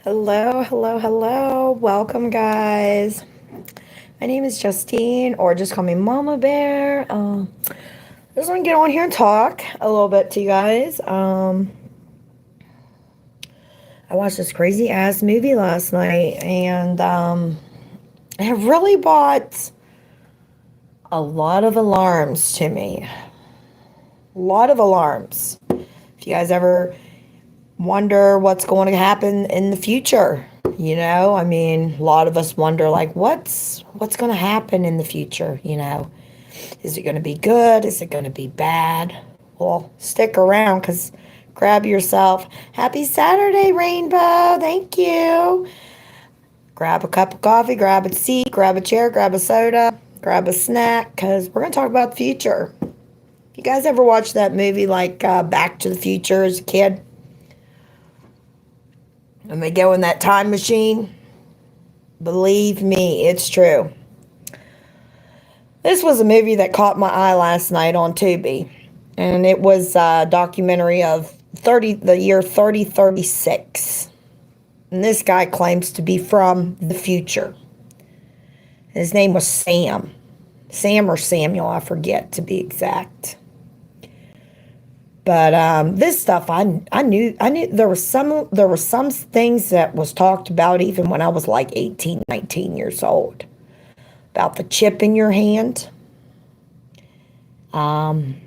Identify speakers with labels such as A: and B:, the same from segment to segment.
A: Hello, hello, hello. Welcome, guys. My name is Justine, or just call me Mama Bear. Just want to get on here and talk a little bit to you guys. I watched this crazy ass movie last night, and it really brought a lot of alarms to me. A lot of alarms. If you guys ever wonder what's going to happen in the future. I mean, a lot of us wonder like what's going to happen in the future. Is it going to be good? Is it going to be bad? Well, stick around cuz grab yourself. Happy Saturday, Rainbow. Thank you. Grab a cup of coffee, grab a seat, grab a chair, grab a soda, grab a snack cuz we're going to talk about the future. You guys ever watch that movie like Back to the Future as a kid? And they go in that time machine. Believe me, it's true. This was a movie that caught my eye last night on Tubi. And it was a documentary of the year 3036. And this guy claims to be from the future. His name was Sam. Sam or Samuel, I forget to be exact. But this stuff, I knew there were some things that was talked about even when I was like 18, 19 years old, about the chip in your hand, and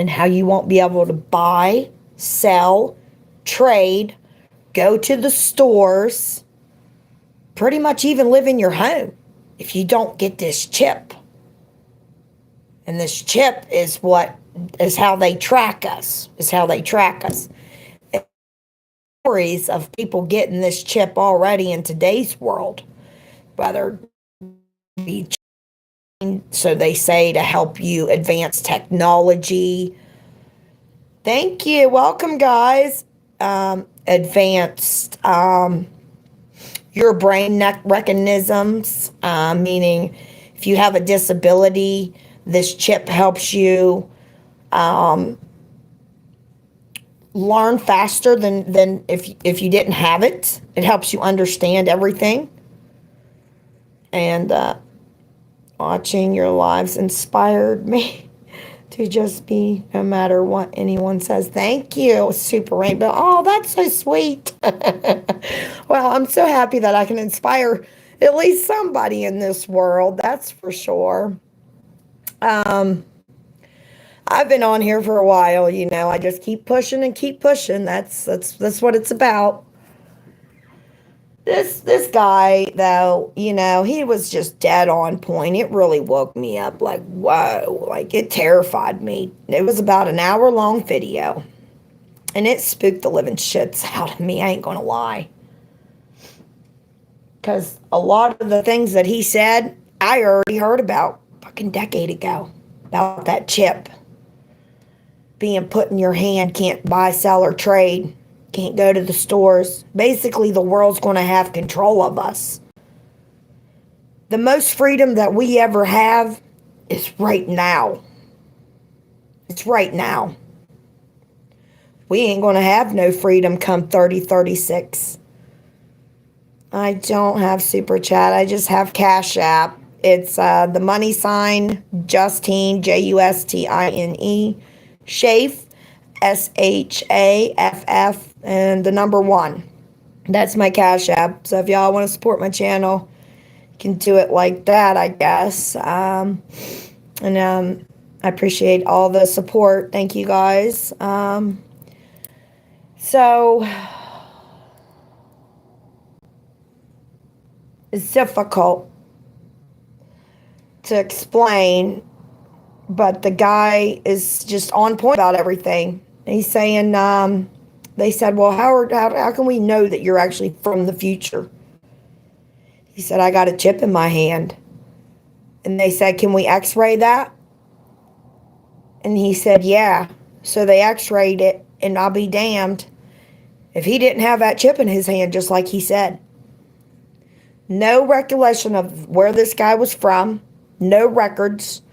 A: how you won't be able to buy, sell, trade, go to the stores, pretty much even live in your home if you don't get this chip. And this chip is how they track us, Stories of people getting this chip already in today's world, whether it be so they say to help you advance technology. Thank you. Welcome, guys. Advanced your brain mechanisms, meaning if you have a disability, this chip helps you learn faster than if you didn't have it. It helps you understand everything. And watching your lives inspired me to just be, no matter what anyone says. Thank you, Super Rainbow. Oh, that's so sweet. Well, I'm so happy that I can inspire at least somebody in this world. That's for sure. I've been on here for a while, I just keep pushing and keep pushing. That's what it's about. This guy though, he was just dead on point. It really woke me up like, whoa, like it terrified me. It was about an hour long video. And it spooked the living shits out of me, I ain't gonna lie. Cause a lot of the things that he said, I already heard about fucking decade ago. About that chip being put in your hand, can't buy, sell, or trade, can't go to the stores. Basically, the world's going to have control of us. The most freedom that we ever have is right now. It's right now. We ain't going to have no freedom come 3036. I don't have Super Chat. I just have Cash App. It's the money sign, Justine, Justine. Shaff, SHAFF, and the number 1. That's my Cash App. So if y'all want to support my channel, you can do it like that, I guess. I appreciate all the support. Thank you, guys. So it's difficult to explain, but the guy is just on point about everything. He's saying, they said, well, how can we know that you're actually from the future? He said, I got a chip in my hand. And they said, can we x-ray that? And he said, yeah. So they x-rayed it, and I'll be damned if he didn't have that chip in his hand, just like he said. No recollection of where this guy was from, no records,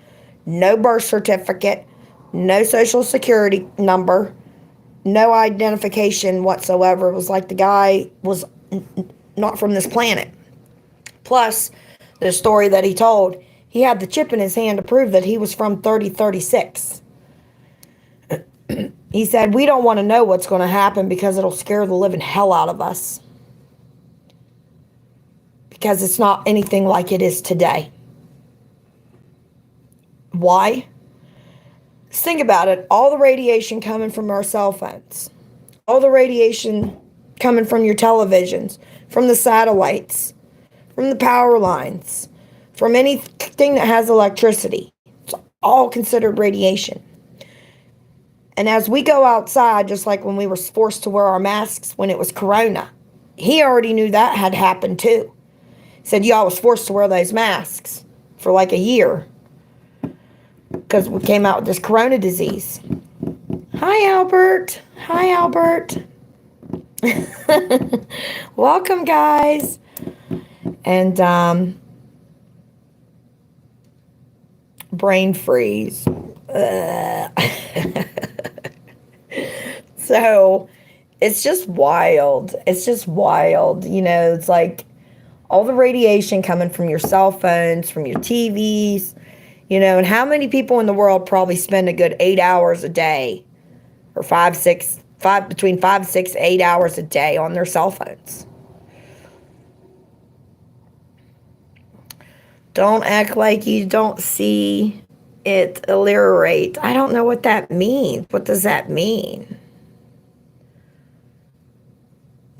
A: no birth certificate, no social security number, no identification whatsoever. It was like the guy was not from this planet. Plus, the story that he told, he had the chip in his hand to prove that he was from 3036. He said, we don't want to know what's going to happen because it'll scare the living hell out of us. Because it's not anything like it is today. Why? Just think about it. All the radiation coming from our cell phones. All the radiation coming from your televisions, from the satellites, from the power lines, from anything that has electricity. It's all considered radiation. And as we go outside, just like when we were forced to wear our masks when it was Corona, he already knew that had happened too. He said, y'all was forced to wear those masks for like a year because we came out with this Corona disease. Hi, Albert. Hi, Albert. Welcome, guys. And brain freeze. So it's just wild. It's just wild. You know, it's like all the radiation coming from your cell phones, from your TVs, you know, and how many people in the world probably spend a good 8 hours a day or between 5, 6, 8 hours a day on their cell phones. Don't act like you don't see it alliterate. I don't know what that means. What does that mean?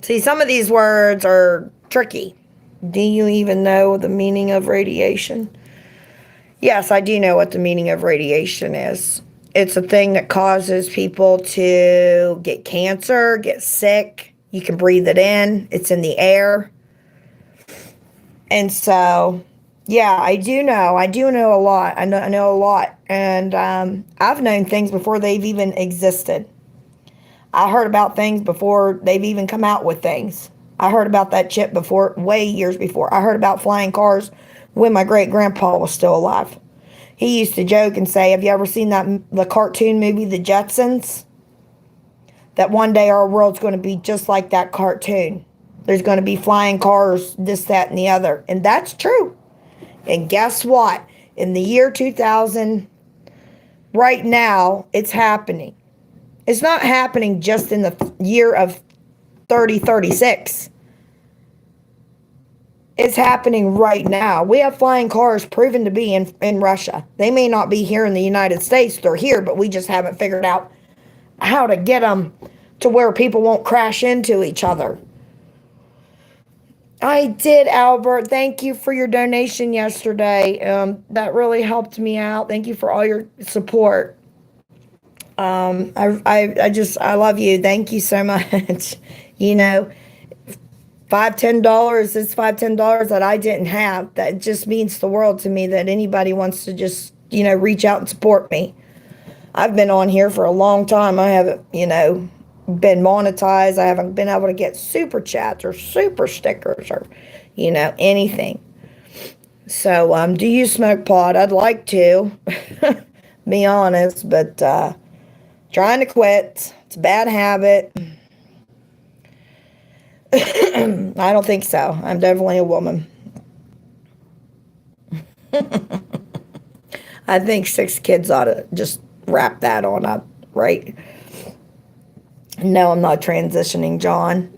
A: See, some of these words are tricky. Do you even know the meaning of radiation? Yes, I do know what the meaning of radiation is. It's a thing that causes people to get cancer, get sick. You can breathe it in. It's in the air. And so, yeah, I do know. I do know a lot. I know a lot. And I've known things before they've even existed. I heard about things before they've even come out with things. I heard about that chip before, way years before. I heard about flying cars when my great-grandpa was still alive. He used to joke and say, have you ever seen the cartoon movie, The Jetsons? That one day our world's going to be just like that cartoon. There's going to be flying cars, this, that, and the other. And that's true. And guess what? In the year 2000, right now, it's happening. It's not happening just in the year of 3036. It's happening right now. We have flying cars proven to be in Russia. They may not be here in the United States. They're here, but we just haven't figured out how to get them to where people won't crash into each other. I did, Albert. Thank you for your donation yesterday. That really helped me out. Thank you for all your support. I love you. Thank you so much. You know, $5, $10 is $5, $10 that I didn't have. That just means the world to me that anybody wants to just, you know, reach out and support me. I've been on here for a long time. I haven't, you know, been monetized. I haven't been able to get super chats or super stickers or, you know, anything. So, do you smoke pot? I'd like to, be honest, but, trying to quit. It's a bad habit. I don't think so. I'm definitely a woman. I think 6 kids ought to just wrap that on up, right? No, I'm not transitioning, John.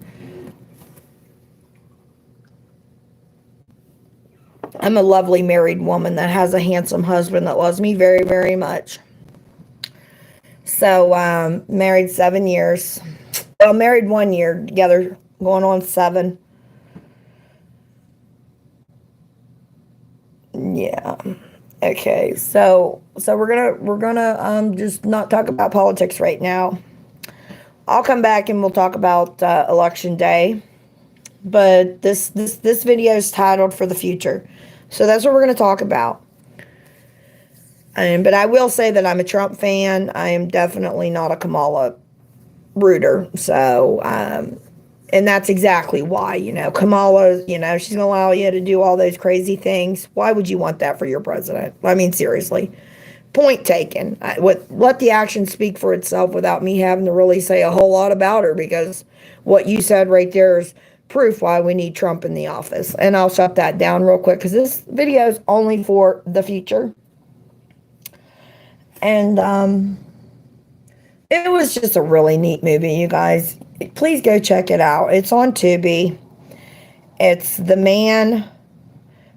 A: I'm a lovely married woman that has a handsome husband that loves me very, very much. So, married 7 years. Well, married 1 year together, going on 7. Yeah. Okay. So we're gonna just not talk about politics right now. I'll come back and we'll talk about election day. But this video is titled For the Future. So that's what we're going to talk about. But I will say that I'm a Trump fan. I am definitely not a Kamala rooter. So, and that's exactly why, you know, Kamala, you know, she's going to allow you to do all those crazy things. Why would you want that for your president? I mean, seriously. Point taken. Let the action speak for itself without me having to really say a whole lot about her, because what you said right there is proof why we need Trump in the office. And I'll shut that down real quick because this video is only for the future. And it was just a really neat movie, you guys. Please go check it out. It's on Tubi. It's The Man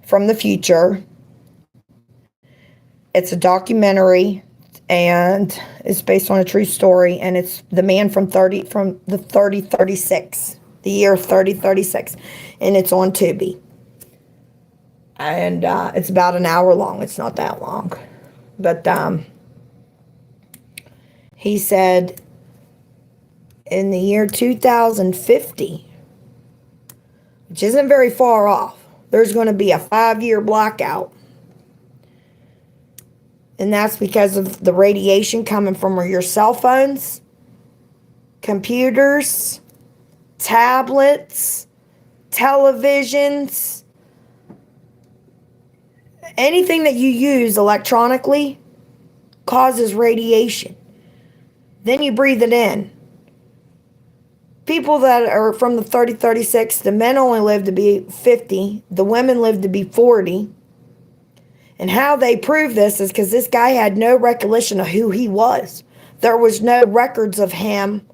A: from the Future. It's a documentary, and it's based on a true story, and it's the man from the 3036, the year 3036, and it's on Tubi. And it's about an hour long. It's not that long. But he said in the year 2050, which isn't very far off, there's going to be a 5-year blackout. And that's because of the radiation coming from your cell phones, computers, tablets, televisions, anything that you use electronically causes radiation. Then you breathe it in. People that are from the 3036, the men only live to be 50, the women live to be 40. And how they prove this is because this guy had no recollection of who he was. There was no records of him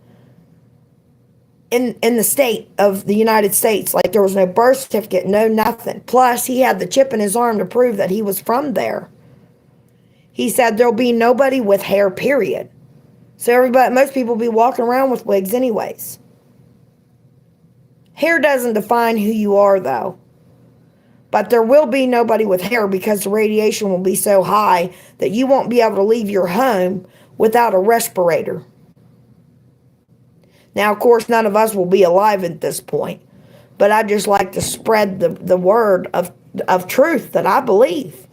A: in the state of the United States. Like, there was no birth certificate, no nothing. Plus, he had the chip in his arm to prove that he was from there. He said there'll be nobody with hair, period. So most people will be walking around with wigs anyways. Hair doesn't define who you are, though. But there will be nobody with hair because the radiation will be so high that you won't be able to leave your home without a respirator. Now, of course, none of us will be alive at this point. But I just like to spread the word of truth that I believe.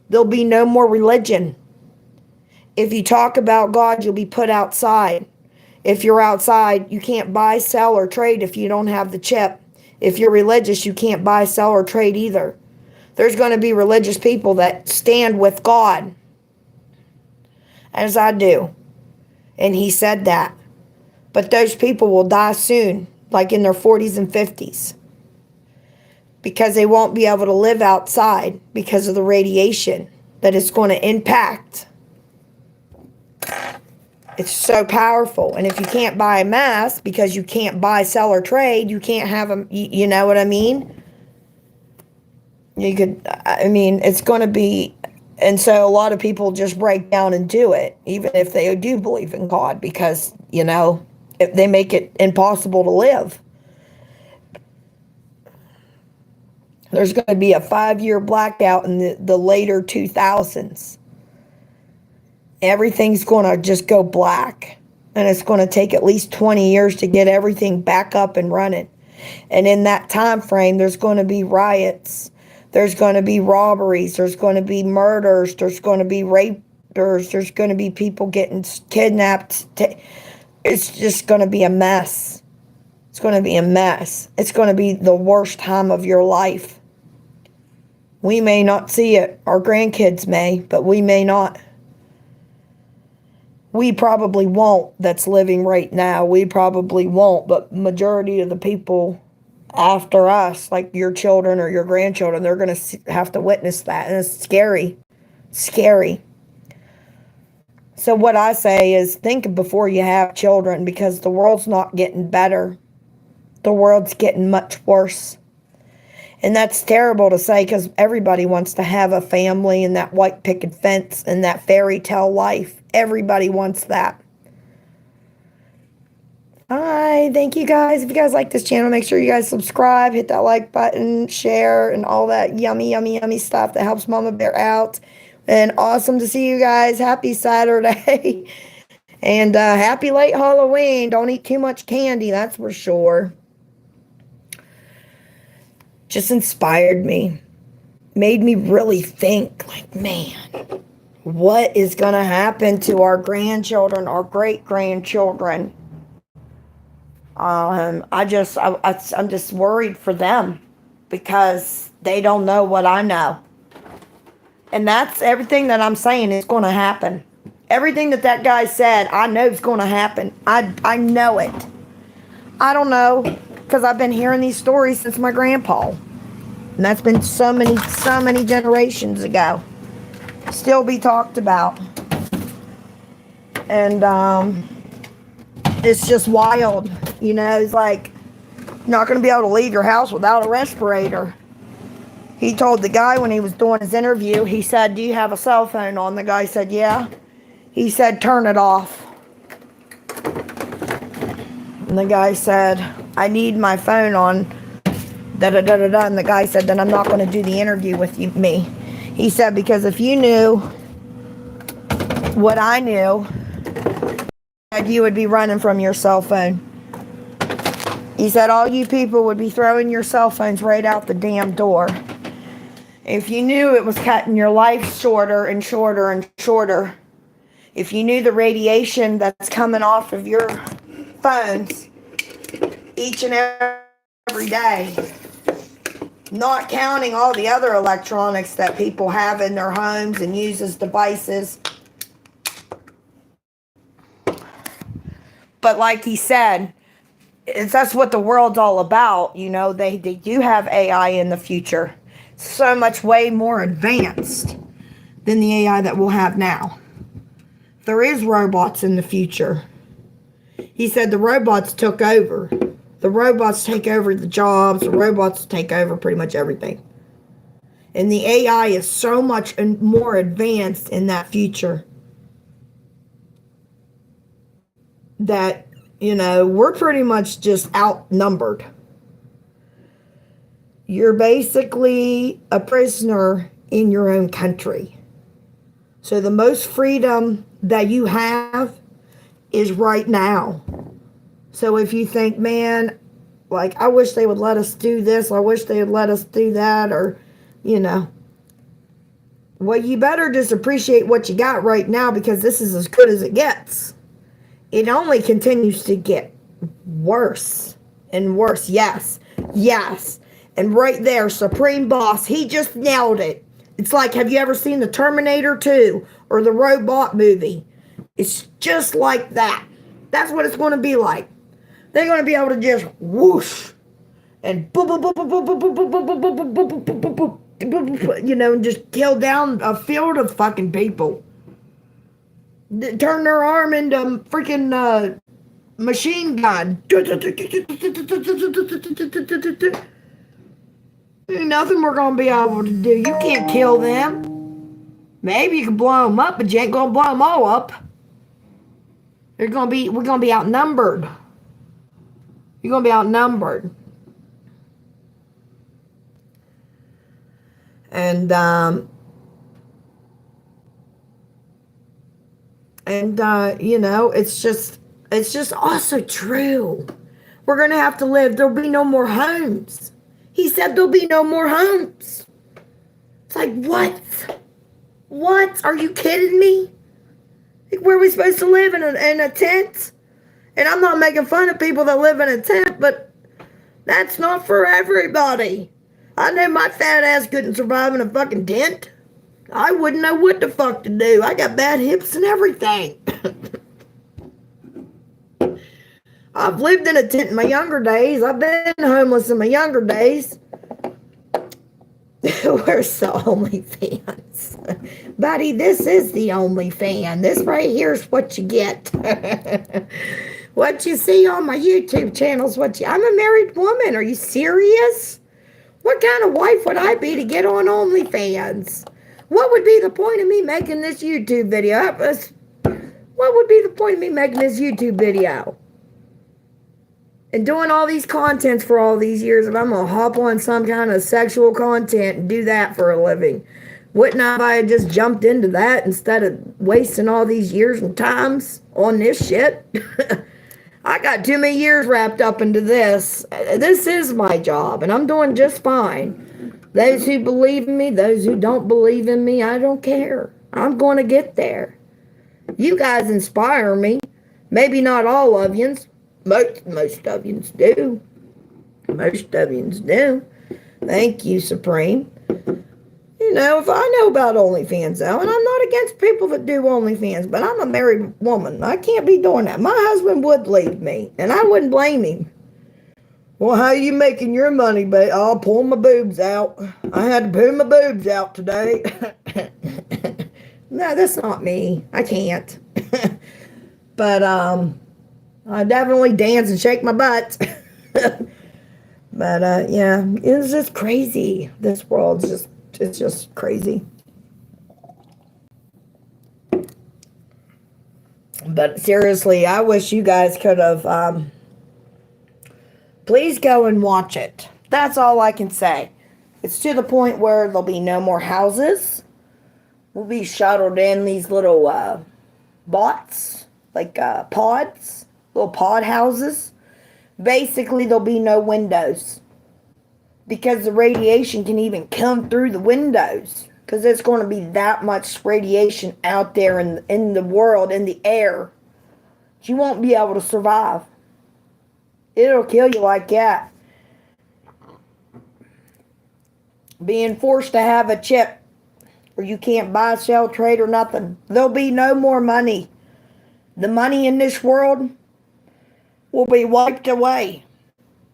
A: There'll be no more religion. If you talk about God, you'll be put outside. If you're outside, you can't buy, sell, or trade if you don't have the chip. If you're religious, you can't buy, sell, or trade either. There's going to be religious people that stand with God, as I do. And he said that. But those people will die soon, like in their 40s and 50s. Because they won't be able to live outside because of the radiation that it's going to impact. It's so powerful. And if you can't buy a mask because you can't buy, sell, or trade, you can't have them. You know what I mean? It's going to be. And so a lot of people just break down and do it, even if they do believe in God, because, if they make it impossible to live. There's going to be a 5-year blackout in the later 2000s. Everything's going to just go black. And it's going to take at least 20 years to get everything back up and running. And in that time frame, there's going to be riots. There's going to be robberies. There's going to be murders. There's going to be rapes. There's going to be people getting kidnapped. It's just going to be a mess. It's going to be a mess. It's going to be the worst time of your life. We may not see it. Our grandkids may, but we may not. We probably won't that's living right now. We probably won't, but majority of the people after us, like your children or your grandchildren, they're going to have to witness that. And it's scary. Scary. So what I say is think before you have children, because the world's not getting better. The world's getting much worse. And that's terrible to say because everybody wants to have a family and that white picket fence and that fairy tale life. Everybody wants that. Hi, thank you guys. If you guys like this channel, make sure you guys subscribe, hit that like button, share, and all that yummy, yummy, yummy stuff that helps Mama Bear out. And awesome to see you guys. Happy Saturday. And happy late Halloween. Don't eat too much candy, that's for sure. Just inspired me. Made me really think, like, man, what is going to happen to our grandchildren, our great-grandchildren? I'm just worried for them because they don't know what I know. And that's everything that I'm saying is going to happen. Everything that guy said, I know is going to happen. I know it. I don't know, because I've been hearing these stories since my grandpa. And that's been so many generations ago. Still be talked about. And it's just wild. You know, it's like, you're not going to be able to leave your house without a respirator. He told the guy when he was doing his interview, he said, do you have a cell phone on? The guy said, yeah. He said, turn it off. And the guy said, I need my phone on, da-da-da-da-da. And the guy said, then I'm not going to do the interview with me. He said, because if you knew what I knew, you would be running from your cell phone. He said, all you people would be throwing your cell phones right out the damn door. If you knew it was cutting your life shorter and shorter and shorter, if you knew the radiation that's coming off of your phones each and every day, not counting all the other electronics that people have in their homes and use as devices. But like he said, that's what the world's all about. You know, they do have AI in the future. So much way more advanced than the AI that we'll have now. There is robots in the future. He said the robots took over. The robots take over the jobs. The robots take over pretty much everything. And the AI is so much more advanced in that future that, you know, we're pretty much just outnumbered. You're basically a prisoner in your own country. So the most freedom that you have is right now. So if you think, man, like, I wish they would let us do this, I wish they would let us do that, or, you know, well, you better just appreciate what you got right now, because this is as good as it gets. It only continues to get worse and worse. Yes. And right there, Supreme Boss, he just nailed it. It's like, have you ever seen the Terminator 2 or the Robot movie? It's just like that. That's what it's going to be like. They're going to be able to just whoosh and boop, boop, boop, boop, boop, boop, boop, boop, boop, boop, boop, boop, boop, you know, and just kill down a field of fucking people. Turn their arm into freaking machine gun. Nothing we're gonna be able to do. You can't kill them. Maybe you can blow them up, but you ain't gonna blow them all up. We're gonna be outnumbered. You're gonna be outnumbered. And you know, it's just also true. We're gonna have to live. There'll be no more homes. He said there'll be no more homes. It's like, what? What? Are you kidding me? Like, where are we supposed to live, in a tent? And I'm not making fun of people that live in a tent, but that's not for everybody. I know my fat ass couldn't survive in a fucking tent. I wouldn't know what the fuck to do. I got bad hips and everything. I've lived in a tent in my younger days. I've been homeless in my younger days. Where's the OnlyFans? Buddy, this is the OnlyFans. This right here is what you get. What you see on my YouTube channel is what you... I'm a married woman. Are you serious? What kind of wife would I be to get on OnlyFans? What would be the point of me making this YouTube video? What would be the point of me making this YouTube video? And doing all these contents for all these years, if I'm going to hop on some kind of sexual content and do that for a living, wouldn't I have just jumped into that instead of wasting all these years and times on this shit? I got too many years wrapped up into this. This is my job, and I'm doing just fine. Those who believe in me, those who don't believe in me, I don't care. I'm going to get there. You guys inspire me. Maybe not all of yous. Most of yous do. Most of yous do. Thank you, Supreme. if I know about OnlyFans though, and I'm not against people that do OnlyFans, but I'm a married woman. I can't be doing that. My husband would leave me, and I wouldn't blame him. Well, how are you making your money, babe? I'll pull my boobs out. I had to pull my boobs out today. No, that's not me. I can't. But I definitely dance and shake my butt. But yeah, it's just crazy. This world's it's just crazy. But seriously, I wish you guys could have. Please go and watch it. That's all I can say. It's to the point where there'll be no more houses. We'll be shuttled in these little bots, like pods, little pod houses. Basically, there'll be no windows because the radiation can even come through the windows because there's going to be that much radiation out there in the world, in the air. You won't be able to survive. It'll kill you like that. Being forced to have a chip where you can't buy, sell, trade, or nothing. There'll be no more money. The money in this world will be wiped away.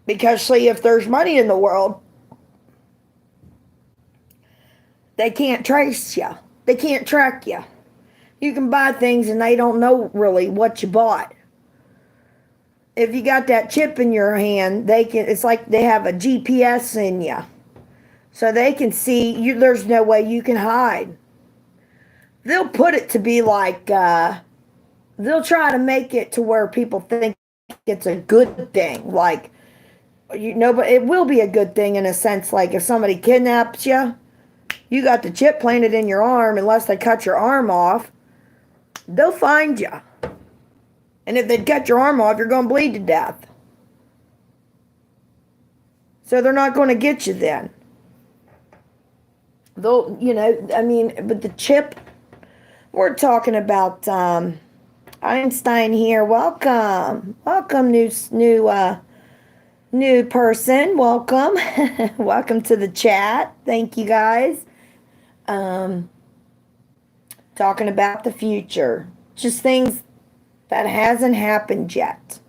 A: Because, see, if there's money in the world, they can't trace you. They can't track you. You can buy things and they don't know really what you bought. If you got that chip in your hand, it's like they have a GPS in you. So they can see you. There's no way you can hide. They'll put it to be like, they'll try to make it to where people think it's a good thing. Like, but it will be a good thing in a sense. Like if somebody kidnaps you, you got the chip planted in your arm, unless they cut your arm off, they'll find you. And if they cut your arm off, you're going to bleed to death. So they're not going to get you then. They'll, but the chip, we're talking about Einstein here. Welcome. Welcome, new person. Welcome. Welcome to the chat. Thank you, guys. Talking about the future. Just things that hasn't happened yet.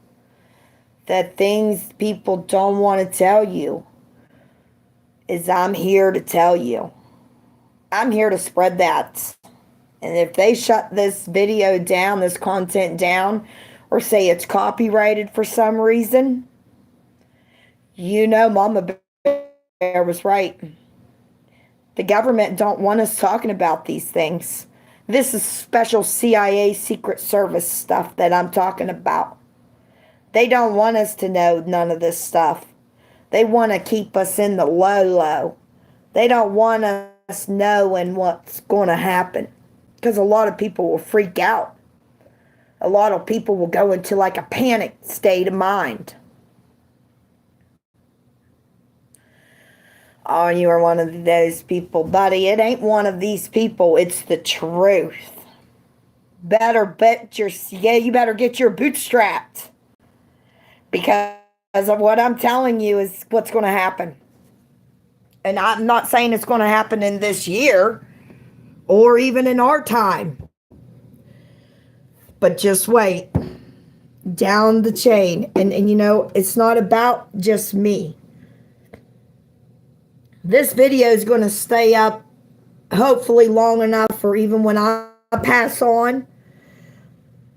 A: That things people don't want to tell you. Is I'm here to tell you. I'm here to spread that. And if they shut this video down, this content down, or say it's copyrighted for some reason, Mama Bear was right. The government don't want us talking about these things. This is special CIA Secret Service stuff that I'm talking about. They don't want us to know none of this stuff. They want to keep us in the low. They don't want us knowing what's going to happen. Because a lot of people will freak out. A lot of people will go into like a panic state of mind. Oh, you are one of those people, buddy. It ain't one of these people. It's the truth. You better get your bootstrapped. Because of what I'm telling you is what's going to happen. And I'm not saying it's going to happen in this year or even in our time. But just wait. Down the chain. And it's not about just me. This video is going to stay up hopefully long enough for even when I pass on,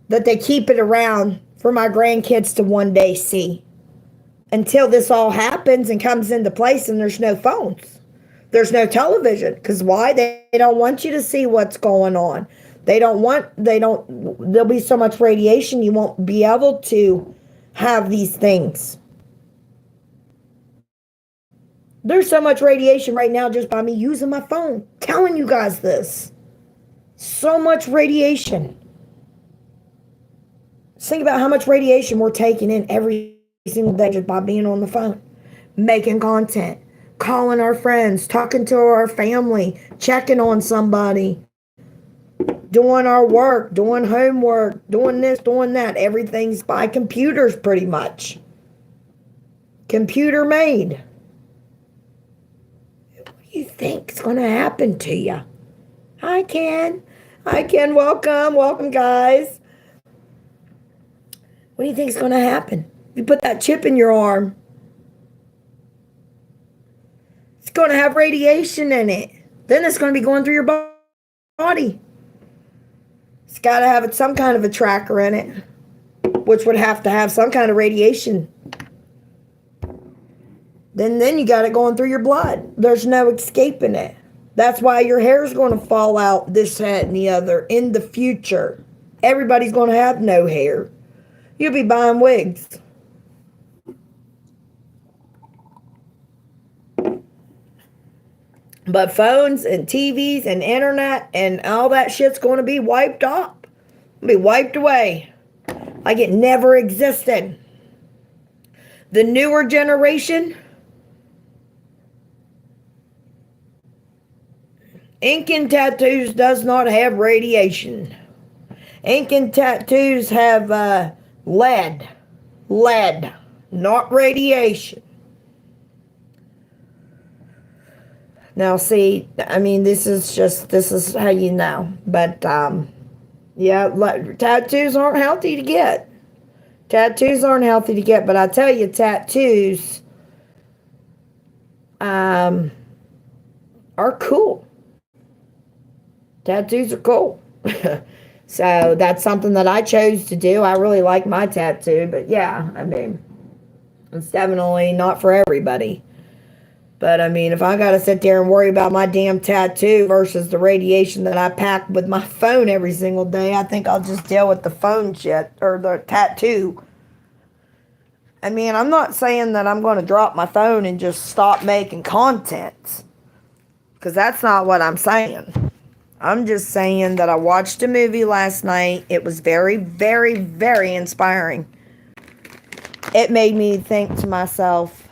A: that they keep it around for my grandkids to one day see. Until this all happens and comes into place and there's no phones. There's no television. Because why? They don't want you to see what's going on. There'll be so much radiation you won't be able to have these things. There's so much radiation right now just by me using my phone. Telling you guys this. So much radiation. Think about how much radiation we're taking in every single day just by being on the phone. Making content. Calling our friends. Talking to our family. Checking on somebody. Doing our work. Doing homework. Doing this, doing that. Everything's by computers pretty much. Computer made. What do you think's going to happen to you? Hi, Ken. Hi, Ken. Welcome. Welcome, guys. What do you think's going to happen? You put that chip in your arm. It's going to have radiation in it. Then it's going to be going through your body. It's got to have some kind of a tracker in it, which would have to have some kind of radiation. Then you got it going through your blood. There's no escaping it. That's why your hair is going to fall out, this, that, and the other in the future. Everybody's going to have no hair. You'll be buying wigs. But phones and TVs and internet and all that shit's going to be wiped off. It'll be wiped away like it never existed. The newer generation, ink and tattoos does not have radiation. Ink and tattoos have lead, not radiation. Now, see, I mean, this is how you know. But, yeah, tattoos aren't healthy to get. Tattoos aren't healthy to get, but I tell you, tattoos are cool. Tattoos are cool. So that's something that I chose to do. I really like my tattoo, but yeah, I mean, it's definitely not for everybody. But I mean, if I got to sit there and worry about my damn tattoo versus the radiation that I pack with my phone every single day, I think I'll just deal with the phone shit or the tattoo. I mean, I'm not saying that I'm going to drop my phone and just stop making content, because that's not what I'm saying. I'm just saying that I watched a movie last night. It was very, very, very inspiring. It made me think to myself,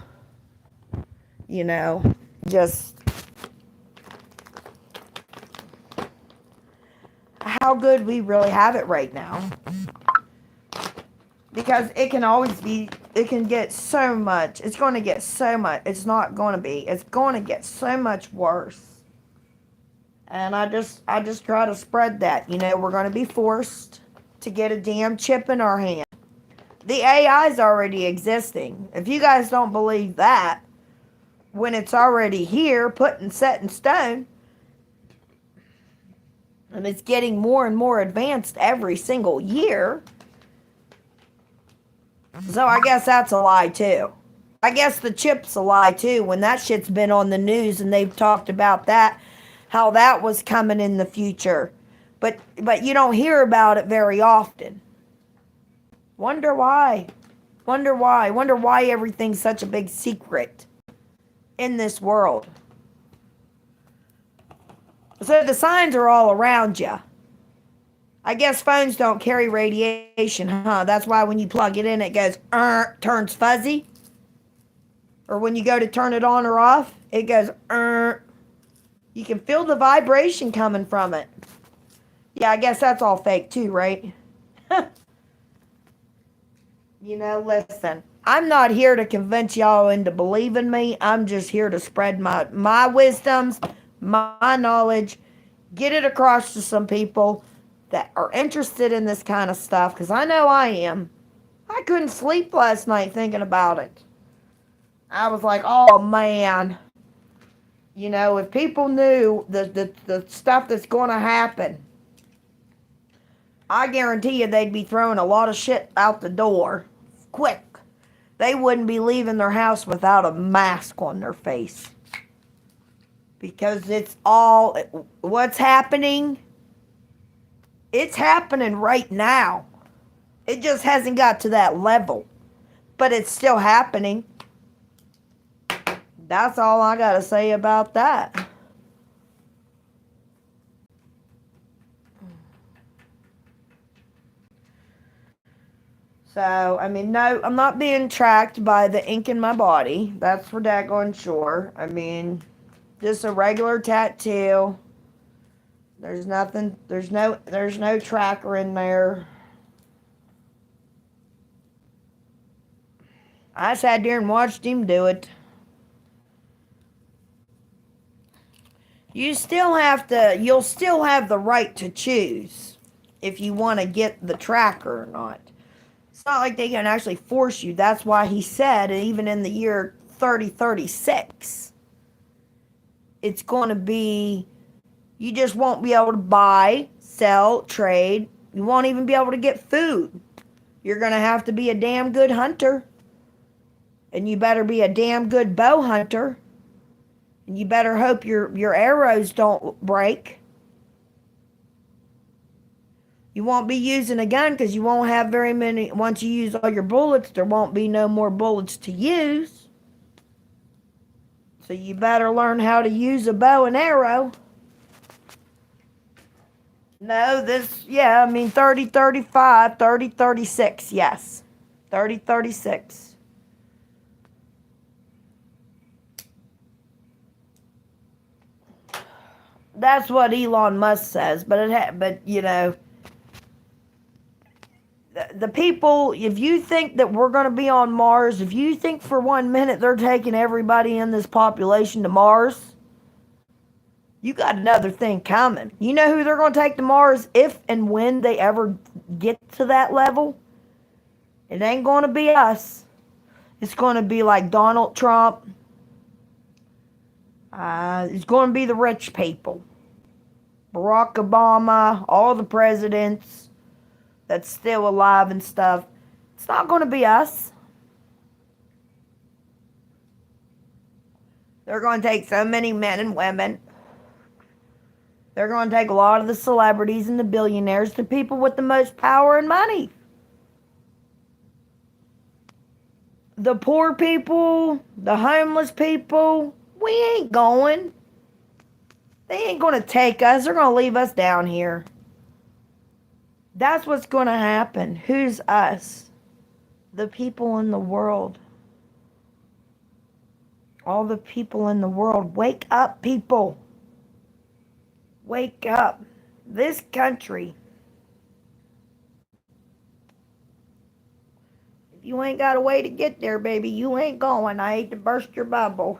A: you know, just how good we really have it right now. Because it can always be, it can get so much. It's going to get so much. It's not going to be. It's going to get so much worse. And I just try to spread that. You know, we're going to be forced to get a damn chip in our hand. The AI is already existing. If you guys don't believe that, when it's already here, put and set in stone, and it's getting more and more advanced every single year. So I guess that's a lie too. I guess the chip's a lie too, when that shit's been on the news and they've talked about that, how that was coming in the future. But you don't hear about it very often. Wonder why. Wonder why everything's such a big secret in this world. So the signs are all around you. I guess phones don't carry radiation, huh? That's why when you plug it in, it goes, turns fuzzy. Or when you go to turn it on or off, it goes, You can feel the vibration coming from it. Yeah, I guess that's all fake too, right? You know, listen, I'm not here to convince y'all into believing me. I'm just here to spread my wisdoms, my knowledge, get it across to some people that are interested in this kind of stuff, because I know I am. I couldn't sleep last night thinking about it. I was like, oh man, you know, if people knew the stuff that's going to happen, I guarantee you they'd be throwing a lot of shit out the door quick. They wouldn't be leaving their house without a mask on their face. Because it's all, what's happening, it's happening right now. It just hasn't got to that level. But it's still happening. That's all I got to say about that. So, I mean, no, I'm not being tracked by the ink in my body. That's for daggone sure. I mean, just a regular tattoo. There's nothing, there's no tracker in there. I sat there and watched him do it. you'll still have the right to choose if you want to get the tracker or not. It's not like they can actually force you. That's why he said, even in the year 3036, it's going to be, you just won't be able to buy, sell, trade. You won't even be able to get food. You're going to have to be a damn good hunter. And you better be a damn good bow hunter. And you better hope your arrows don't break. You won't be using a gun because you won't have very many. Once you use all your bullets, there won't be no more bullets to use. So you better learn how to use a bow and arrow. No, 3035, 3036, yes. 3036. That's what Elon Musk says, but you know, the people, if you think that we're going to be on Mars, if you think for 1 minute they're taking everybody in this population to Mars, you got another thing coming. You know who they're going to take to Mars if and when they ever get to that level? It ain't going to be us. It's going to be like Donald Trump. It's going to be the rich people. Barack Obama, all the presidents that's still alive and stuff. It's not going to be us. They're going to take so many men and women. They're going to take a lot of the celebrities and the billionaires, the people with the most power and money. The poor people, the homeless people, we ain't going. They ain't going to take us. They're going to leave us down here. That's what's going to happen. Who's us? The people in the world. All the people in the world. Wake up, people. Wake up. This country. If you ain't got a way to get there, baby, you ain't going. I hate to burst your bubble.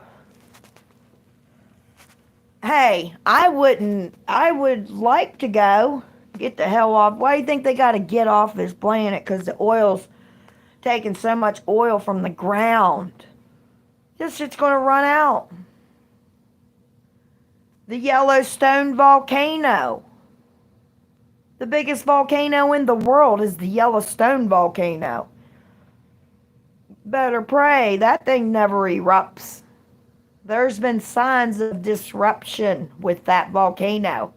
A: Hey, I would like to go. Get the hell off. Why do you think they got to get off this planet? Because the oil's taking so much oil from the ground. This shit's going to run out. The Yellowstone volcano. The biggest volcano in the world is the Yellowstone volcano. Better pray that thing never erupts. There's been signs of disruption with that volcano.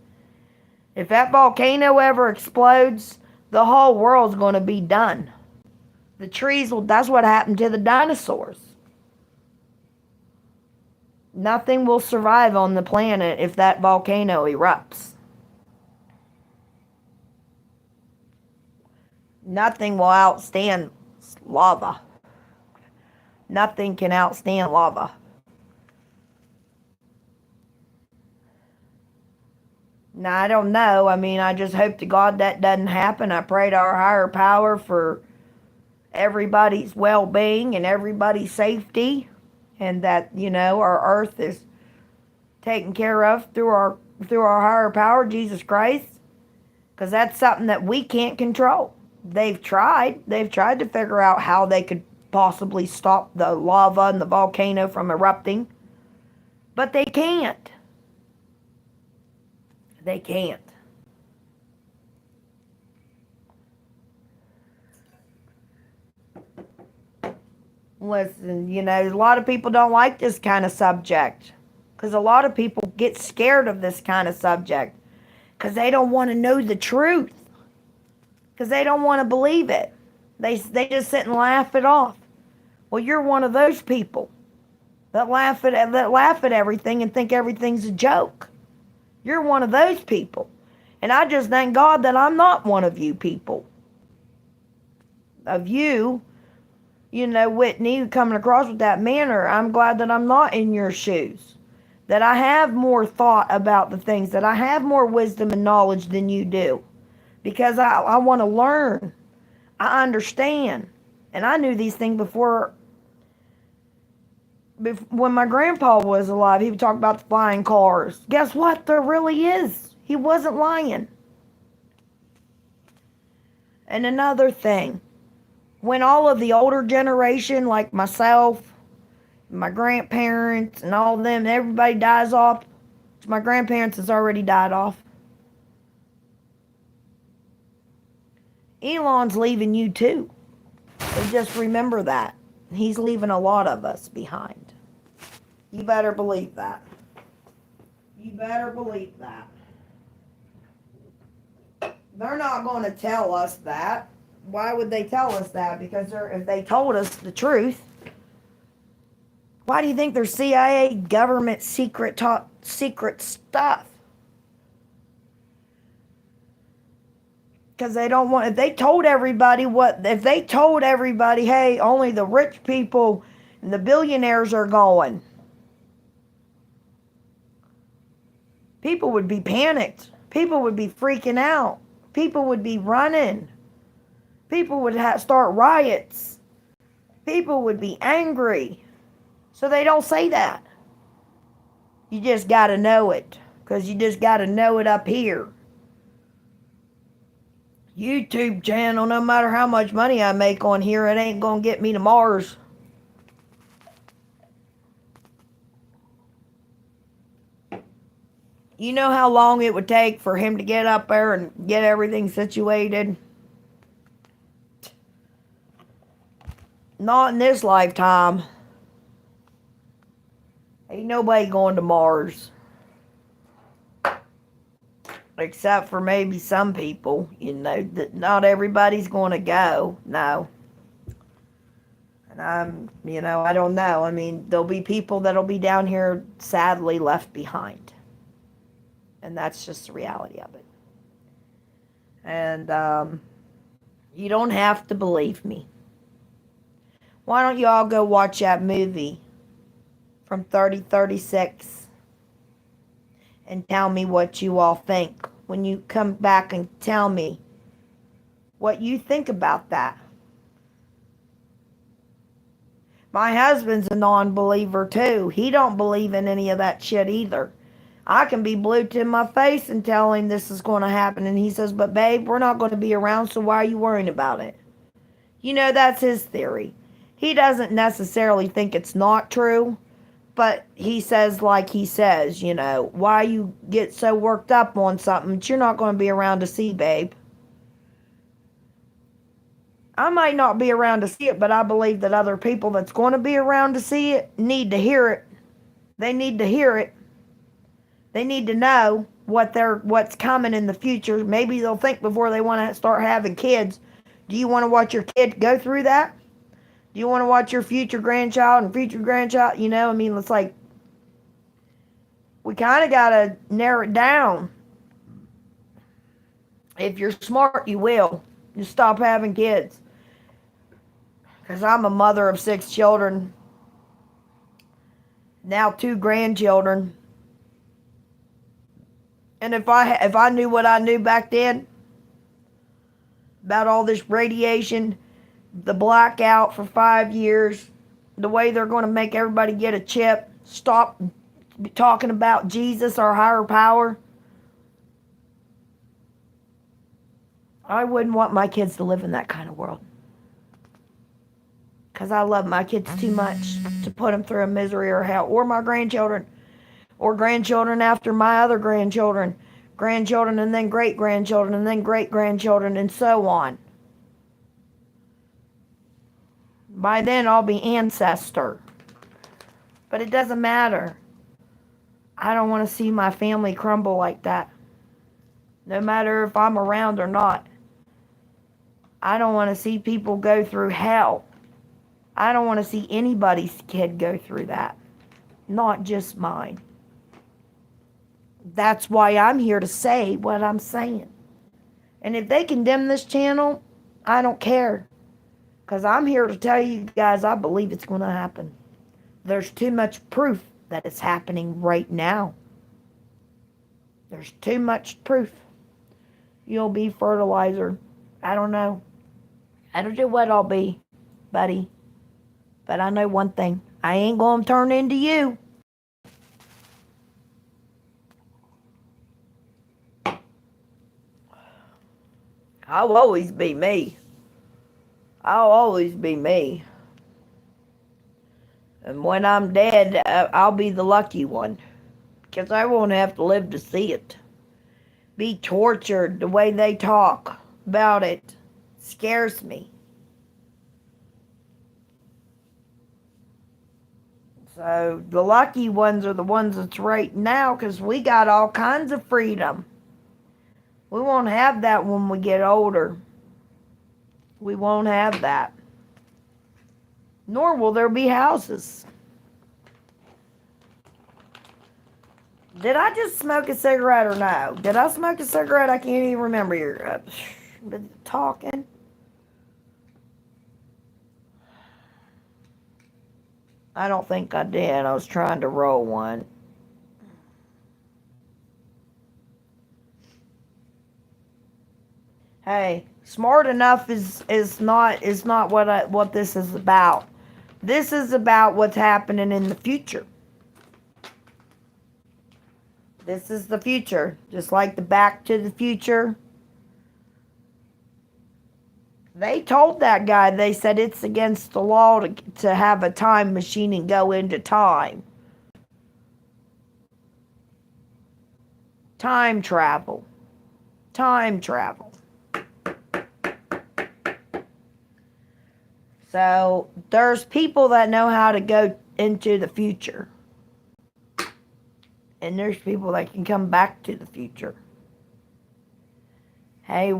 A: If that volcano ever explodes, the whole world's going to be done. The trees will, that's what happened to the dinosaurs. Nothing will survive on the planet if that volcano erupts. Nothing will outstand lava. Nothing can outstand lava. Now, I don't know. I mean, I just hope to God that doesn't happen. I pray to our higher power for everybody's well-being and everybody's safety, and that, you know, our earth is taken care of through our higher power, Jesus Christ, because that's something that we can't control. They've tried to figure out how they could possibly stop the lava and the volcano from erupting, but they can't. They can't. Listen, you know, a lot of people don't like this kind of subject, because a lot of people get scared of this kind of subject because they don't want to know the truth, because they don't want to believe it. They just sit and laugh it off. Well, you're one of those people that laugh at everything and think everything's a joke. You're one of those people. And I just thank God that I'm not one of you people. Of you, you know, Whitney, coming across with that manner, I'm glad that I'm not in your shoes. That I have more thought about the things, that I have more wisdom and knowledge than you do. Because I want to learn. I understand. And I knew these things before When my grandpa was alive, he would talk about the flying cars. Guess what? There really is. He wasn't lying. And another thing, when all of the older generation, like myself, my grandparents, and all of them, everybody dies off, my grandparents has already died off. Elon's leaving you too. So just remember that. He's leaving a lot of us behind. You better believe that. You better believe that. They're not going to tell us that. Why would they tell us that? Because if they told us the truth, why do you think there's CIA government secret stuff? Because they don't want, if they told everybody, hey, only the rich people and the billionaires are going, people would be panicked. People would be freaking out. People would be running. People would start riots. People would be angry. So they don't say that. You just got to know it. Because you just got to know it up here. YouTube channel, no matter how much money I make on here, it ain't going to get me to Mars. You know how long it would take for him to get up there and get everything situated? Not in this lifetime. Ain't nobody going to Mars. Except for maybe some people, that not everybody's going to go. No. And I don't know. I mean, there'll be people that'll be down here sadly left behind. And that's just the reality of it. And you don't have to believe me. Why don't you all go watch that movie from 3036 and tell me what you all think when you come back and tell me what you think about that. My husband's a non-believer too. He don't believe in any of that shit either. I can be blue to my face and tell him this is going to happen. And he says, but babe, we're not going to be around, so why are you worrying about it? That's his theory. He doesn't necessarily think it's not true, but he says like he says, why you get so worked up on something that you're not going to be around to see, babe. I might not be around to see it, but I believe that other people that's going to be around to see it need to hear it. They need to hear it. They need to know what's coming in the future. Maybe they'll think before they want to start having kids. Do you want to watch your kid go through that? Do you want to watch your future grandchild and future grandchild? It's like, we kind of got to narrow it down. If you're smart, you will. Just stop having kids. Because I'm a mother of 6 children. Now 2 grandchildren. And if I knew what I knew back then about all this radiation, the blackout for 5 years, the way they're going to make everybody get a chip, stop talking about Jesus or higher power, I wouldn't want my kids to live in that kind of world. Because I love my kids too much to put them through a misery or hell. Or my grandchildren. Or grandchildren after my other grandchildren. Grandchildren and then great-grandchildren and then great-grandchildren and so on. By then I'll be ancestor. But it doesn't matter. I don't want to see my family crumble like that. No matter if I'm around or not. I don't want to see people go through hell. I don't want to see anybody's kid go through that. Not just mine. That's why I'm here to say what I'm saying. And if they condemn this channel, I don't care. Because I'm here to tell you guys I believe it's going to happen. There's too much proof that it's happening right now. There's too much proof. You'll be fertilizer. I don't know. I don't know what I'll be, buddy. But I know one thing. I ain't gonna turn into you. I'll always be me. I'll always be me. And when I'm dead, I'll be the lucky one. Because I won't have to live to see it. Be tortured the way they talk about it scares me. So the lucky ones are the ones that's right now because we got all kinds of freedom. We won't have that when we get older. We won't have that. Nor will there be houses. Did I just smoke a cigarette or no? Did I smoke a cigarette? I can't even remember. You're talking. I don't think I did. I was trying to roll one. Hey, smart enough is not what this is about. This is about what's happening in the future. This is the future, just like the Back to the Future. They told that guy, they said it's against the law to have a time machine and go into time. Time travel. Time travel. So there's people that know how to go into the future. And there's people that can come back to the future. Hey,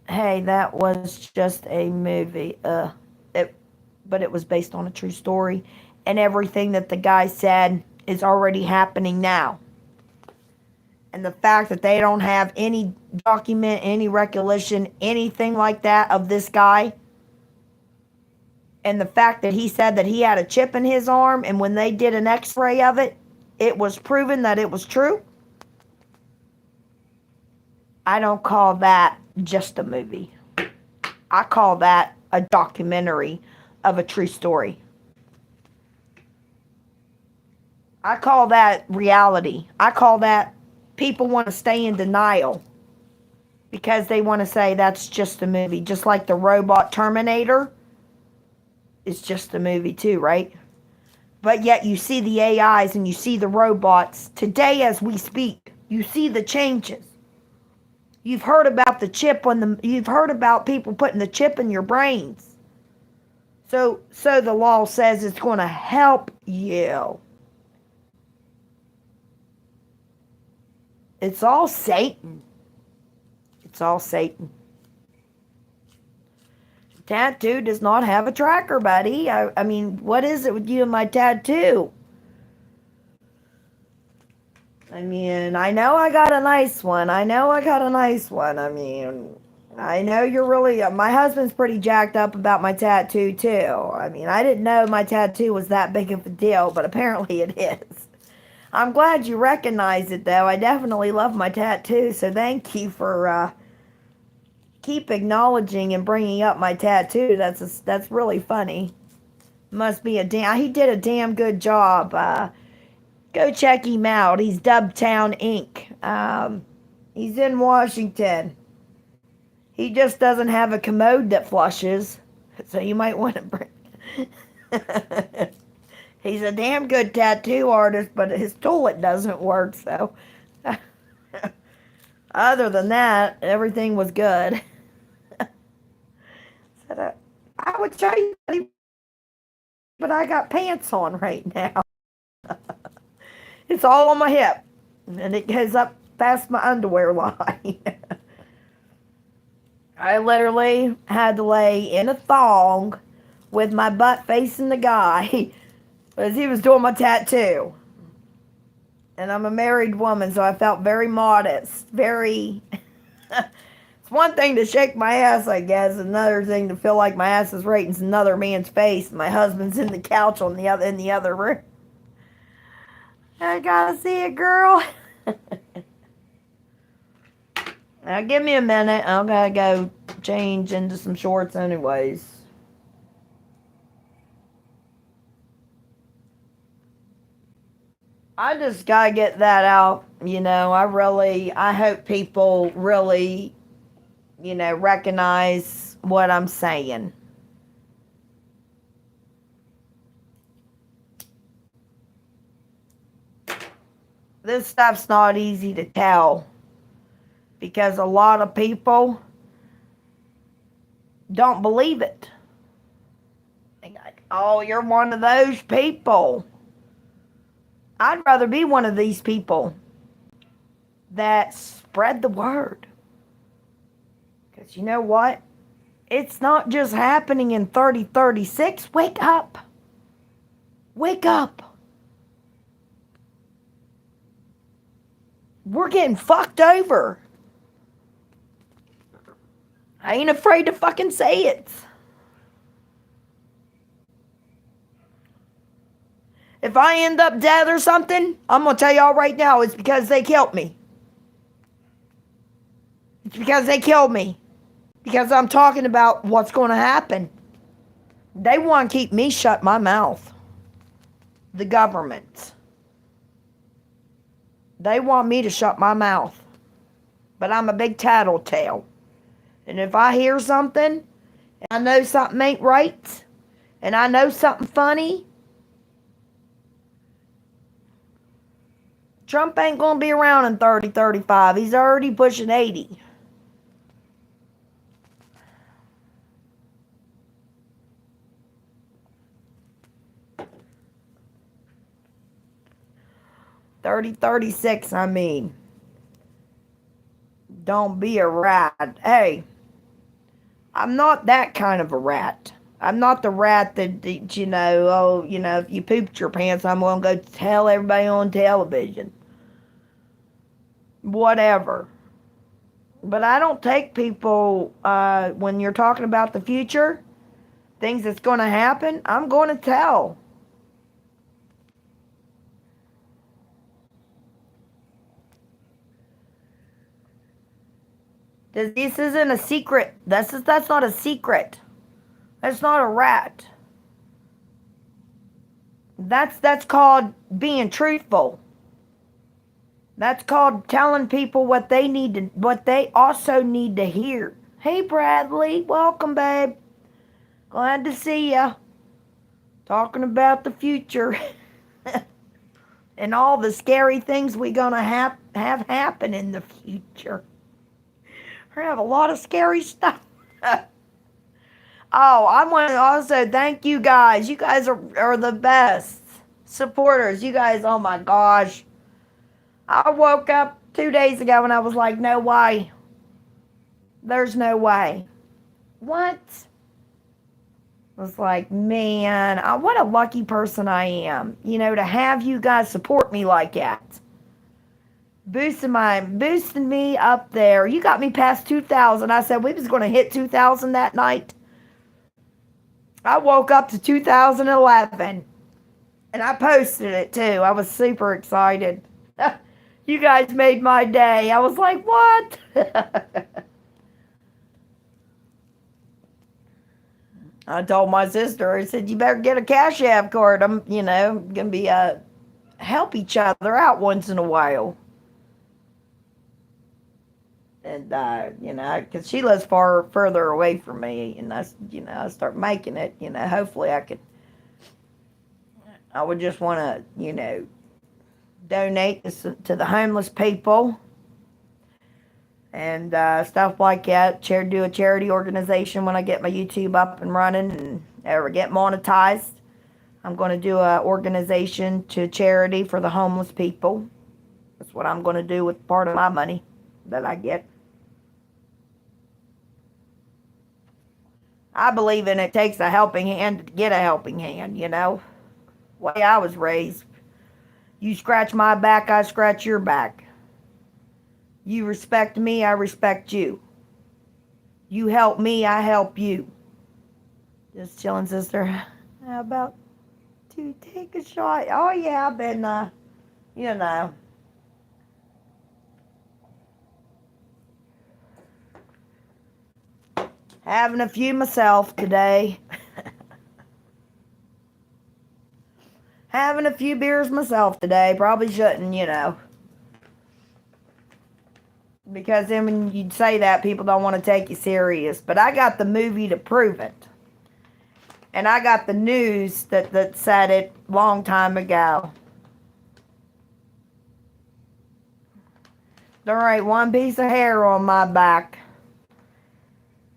A: that was just a movie. But it was based on a true story. And everything that the guy said is already happening now. And the fact that they don't have any document, any recollection, anything like that of this guy. And the fact that he said that he had a chip in his arm, and when they did an x-ray of it, it was proven that it was true. I don't call that just a movie. I call that a documentary of a true story. I call that reality. I call that people want to stay in denial because they want to say that's just a movie. Just like the robot Terminator is just a movie too, right? But yet you see the AIs and you see the robots today as we speak. You see the changes. You've heard about the chip you've heard about people putting the chip in your brains. So the law says it's going to help you. It's all Satan. It's all Satan. Tattoo does not have a tracker, buddy. I mean, what is it with you and my tattoo? I mean, I know I got a nice one. I mean, I know you're really... my husband's pretty jacked up about my tattoo, too. I mean, I didn't know my tattoo was that big of a deal, but apparently it is. I'm glad you recognize it, though. I definitely love my tattoo, so thank you for... keep acknowledging and bringing up my tattoo. That's really funny. Must be he did a damn good job. Go check him out. He's Dubtown Inc. He's in Washington. He just doesn't have a commode that flushes, so you might want to bring... He's a damn good tattoo artist, but his toilet doesn't work, so... Other than that, everything was good. I would show you, but I got pants on right now. It's all on my hip, and it goes up past my underwear line. I literally had to lay in a thong with my butt facing the guy as he was doing my tattoo. And I'm a married woman, so I felt very modest, very... It's one thing to shake my ass, I guess. Another thing to feel like my ass is right in another man's face. My husband's in the couch in the other room. I gotta see it, girl. Now give me a minute. I gotta go change into some shorts anyways. I just gotta get that out. I hope people really, recognize what I'm saying. This stuff's not easy to tell because a lot of people don't believe it. They're like, oh, you're one of those people. I'd rather be one of these people that spread the word. Because you know what? It's not just happening in 3036. Wake up. Wake up. We're getting fucked over. I ain't afraid to fucking say it. If I end up dead or something, I'm going to tell y'all right now, it's because they killed me. It's because they killed me. Because I'm talking about what's going to happen. They want to keep me shut my mouth. The government. They want me to shut my mouth. But I'm a big tattletale. And if I hear something, and I know something ain't right, and I know something funny, Trump ain't going to be around in 3035. He's already pushing 80. $30.36, I mean. Don't be a rat. Hey, I'm not that kind of a rat. I'm not the rat that, if you pooped your pants, I'm going to go tell everybody on television. Whatever. But I don't take people, when you're talking about the future, things that's going to happen, I'm going to tell. This isn't a secret. That's not a secret. That's not a rat. That's called being truthful. That's called telling people what they also need to hear. Hey Bradley, welcome babe. Glad to see ya. Talking about the future. And all the scary things we're gonna have happen in the future. We're gonna have a lot of scary stuff. Oh, I want to also thank you guys. You guys are the best supporters. You guys, oh my gosh. I woke up 2 days ago and I was like, no way. There's no way. What? I was like, man, what a lucky person I am. To have you guys support me like that. Boosting me up there. You got me past 2,000. I said we was going to hit 2,000 that night. I woke up to 2011. And I posted it too. I was super excited. You guys made my day. I was like, what? I told my sister, I said, you better get a Cash App card. I'm, going to be, help each other out once in a while. And, because she lives further away from me. And I start making it, hopefully I would just want to, donate to the homeless people and stuff like that. Do a charity organization when I get my YouTube up and running and ever get monetized. I'm going to do an organization to charity for the homeless people. That's what I'm going to do with part of my money that I get. I believe in it takes a helping hand to get a helping hand, way I was raised. You scratch my back, I scratch your back. You respect me, I respect you. You help me, I help you. Just chilling, sister. How about to take a shot? Oh, yeah, I've been, having a few myself today. Having a few beers myself today. Probably shouldn't, you know. Because then when you say that, people don't want to take you serious. But I got the movie to prove it. And I got the news that said it long time ago. There ain't one piece of hair on my back.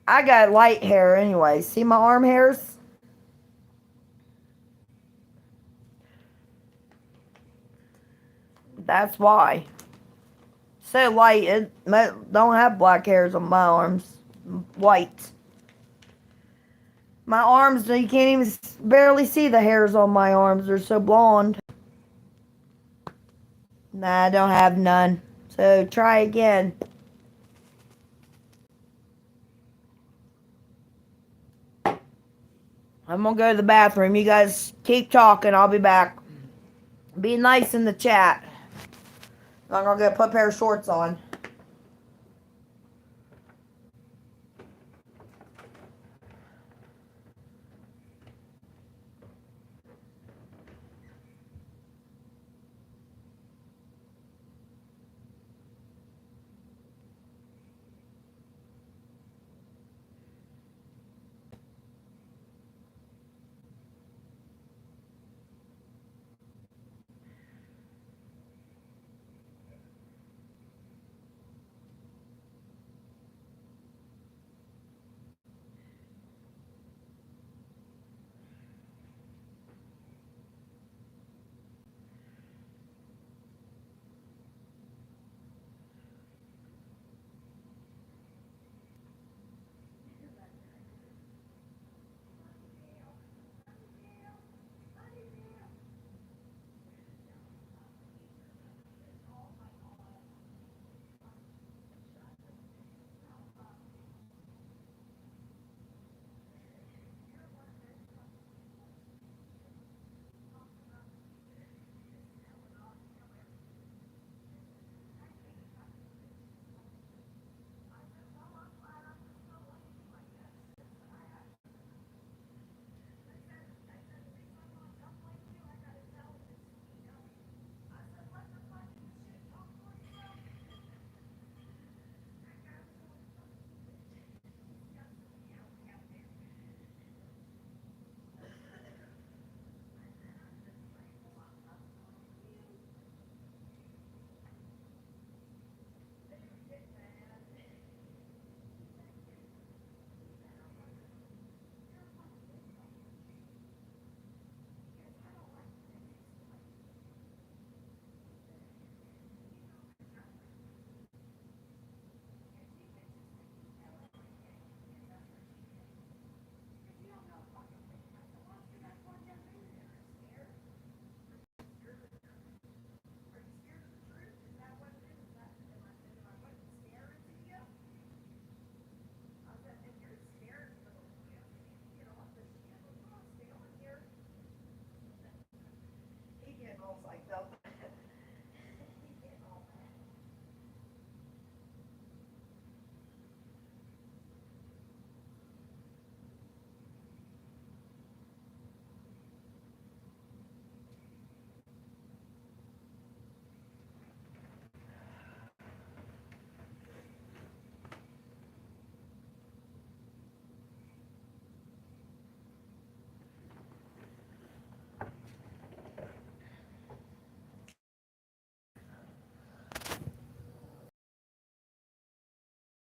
A: I got light hair anyway. See my arm hairs? That's why. So light, it don't have black hairs on my arms. White. My arms, you can't even barely see the hairs on my arms. They're so blonde. Nah, I don't have none. So try again. I'm gonna go to the bathroom. You guys keep talking. I'll be back. Be nice in the chat. I'm gonna go put a pair of shorts on.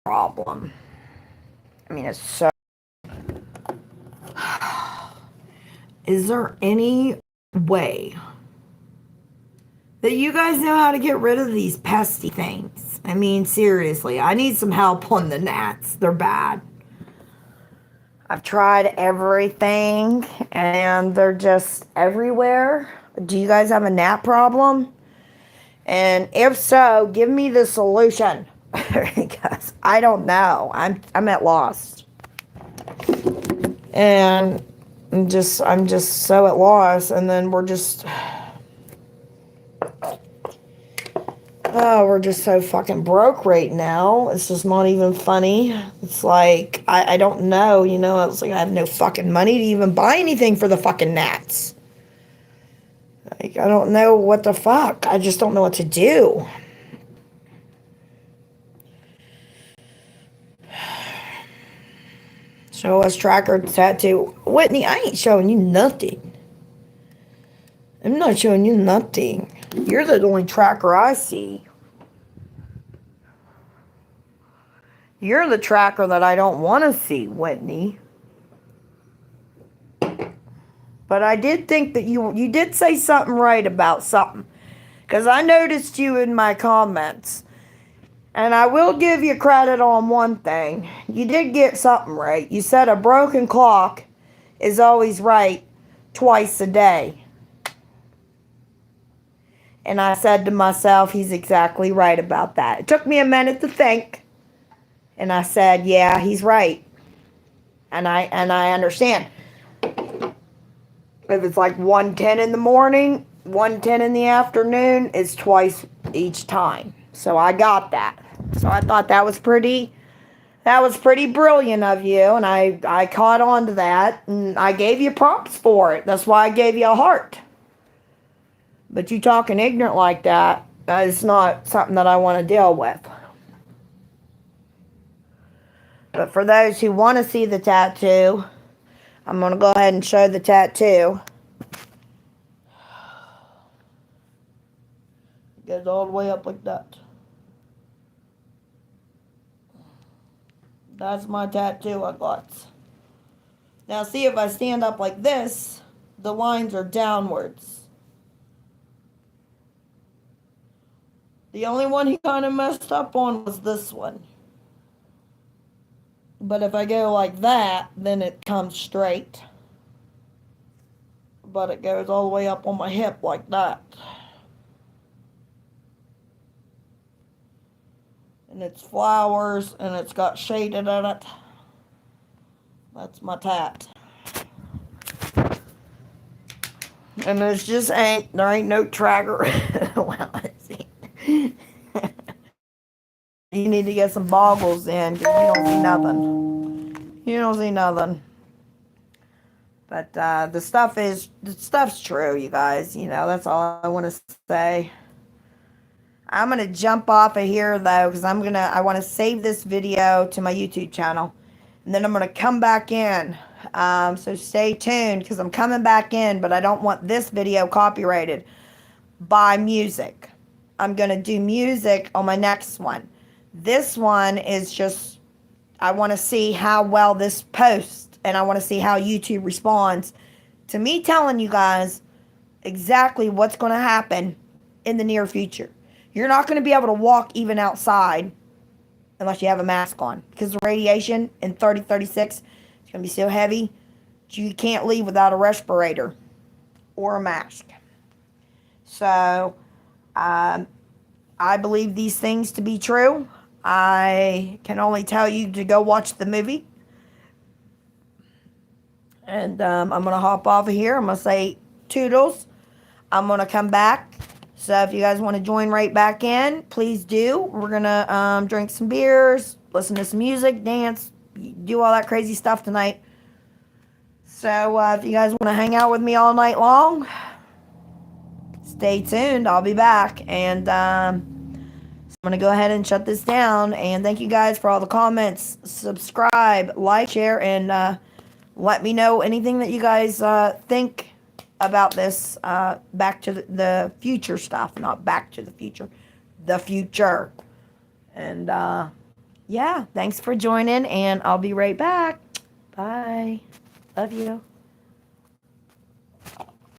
A: Problem. I mean, it's so. Is there any way that you guys know how to get rid of these pesky things? I mean, seriously, I need some help on the gnats. They're bad. I've tried everything and they're just everywhere. Do you guys have a gnat problem? And if so, give me the solution. Because I don't know. I'm at lost. And I'm just so at loss, and then we're just we're just so fucking broke right now. It's just not even funny. It's like I don't know, you know, it's like I have no fucking money to even buy anything for the fucking gnats. Like, I don't know what the fuck. I just don't know what to do. Show us tracker tattoo. Whitney, I ain't showing you nothing. I'm not showing you nothing. You're the only tracker I see. You're the tracker that I don't want to see, Whitney. But I did think that you did say something right about something. Because I noticed you in my comments. And I will give you credit on one thing. You did get something right. You said a broken clock is always right twice a day. And I said to myself, he's exactly right about that. It took me a minute to think. And I said, yeah, he's right. And I understand. If it's like 1:10 in the morning, 1:10 in the afternoon, it's twice each time. So I got that. So I thought that was pretty brilliant of you, and I caught on to that, and I gave you props for it. That's why I gave you a heart. But you talking ignorant like that is not something that I want to deal with. But for those who want to see the tattoo, I'm going to go ahead and show the tattoo. It goes all the way up like that. That's my tattoo I got. Now see, if I stand up like this, the lines are downwards. The only one he kind of messed up on was this one. But if I go like that, then it comes straight. But it goes all the way up on my hip like that. And it's flowers, and it's got shaded in it. That's my tat. And there's just there ain't no tracker. Well, let's see. You need to get some boggles in, because you don't see nothing. You don't see nothing. But the stuff's true, you guys. You know, that's all I want to say. I'm going to jump off of here, though, because I want to save this video to my YouTube channel. And then I'm going to come back in. So stay tuned, because I'm coming back in, but I don't want this video copyrighted by music. I'm going to do music on my next one. This one is just, I want to see how well this posts, and I want to see how YouTube responds to me telling you guys exactly what's going to happen in the near future. You're not going to be able to walk even outside unless you have a mask on, because the radiation in 3036 is going to be so heavy you can't leave without a respirator or a mask. So I believe these things to be true. I can only tell you to go watch the movie. And I'm going to hop off of here. I'm going to say toodles. I'm going to come back. So if you guys want to join right back in, please do. We're going to drink some beers, listen to some music, dance, do all that crazy stuff tonight. So if you guys want to hang out with me all night long, stay tuned. I'll be back. And so I'm going to go ahead and shut this down. And thank you guys for all the comments. Subscribe, like, share, and let me know anything that you guys think about this Back to the Future stuff. Not Back to the Future. The future. And yeah, thanks for joining. And I'll be right back. Bye. Love you.